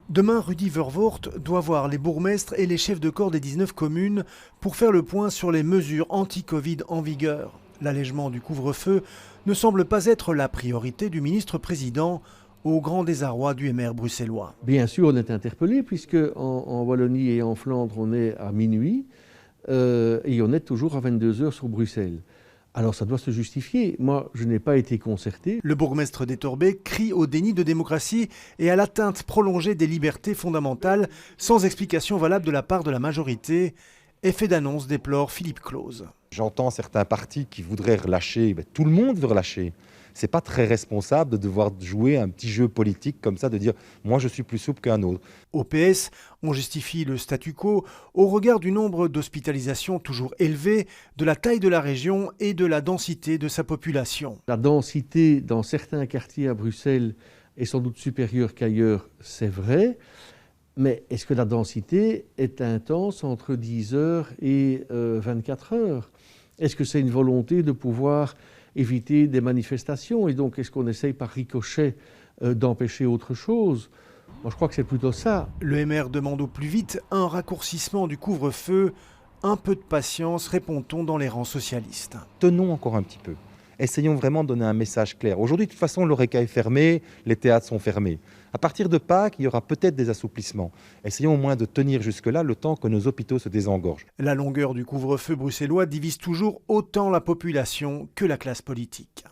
Demain, Rudy Vervoort doit voir les bourgmestres et les chefs de corps des 19 communes pour faire le point sur les mesures anti-Covid en vigueur. L'allègement du couvre-feu ne semble pas être la priorité du ministre-président, au grand désarroi du MR bruxellois. Bien sûr, on est interpellé puisque en Wallonie et en Flandre, on est à minuit et on est toujours à 22 heures sur Bruxelles. Alors ça doit se justifier. Moi, je n'ai pas été concerté. Le bourgmestre d'Etterbeek crie au déni de démocratie et à l'atteinte prolongée des libertés fondamentales, sans explication valable de la part de la majorité. Effet d'annonce déplore Philippe Claus. J'entends certains partis qui voudraient relâcher, tout le monde veut relâcher. C'est pas très responsable de devoir jouer un petit jeu politique comme ça, de dire « moi je suis plus souple qu'un autre ». Au PS, on justifie le statu quo au regard du nombre d'hospitalisations toujours élevé, de la taille de la région et de la densité de sa population. La densité dans certains quartiers à Bruxelles est sans doute supérieure qu'ailleurs, c'est vrai. Mais est-ce que la densité est intense entre 10 heures et 24 heures? Est-ce que c'est une volonté de pouvoir éviter des manifestations? Et donc, est-ce qu'on essaye par ricochet d'empêcher autre chose? Moi, je crois que c'est plutôt ça. Le MR demande au plus vite un raccourcissement du couvre-feu. Un peu de patience, répond-on dans les rangs socialistes. Tenons encore un petit peu. Essayons vraiment de donner un message clair. Aujourd'hui, de toute façon, l'Horeca est fermé, les théâtres sont fermés. À partir de Pâques, il y aura peut-être des assouplissements. Essayons au moins de tenir jusque-là le temps que nos hôpitaux se désengorgent. La longueur du couvre-feu bruxellois divise toujours autant la population que la classe politique.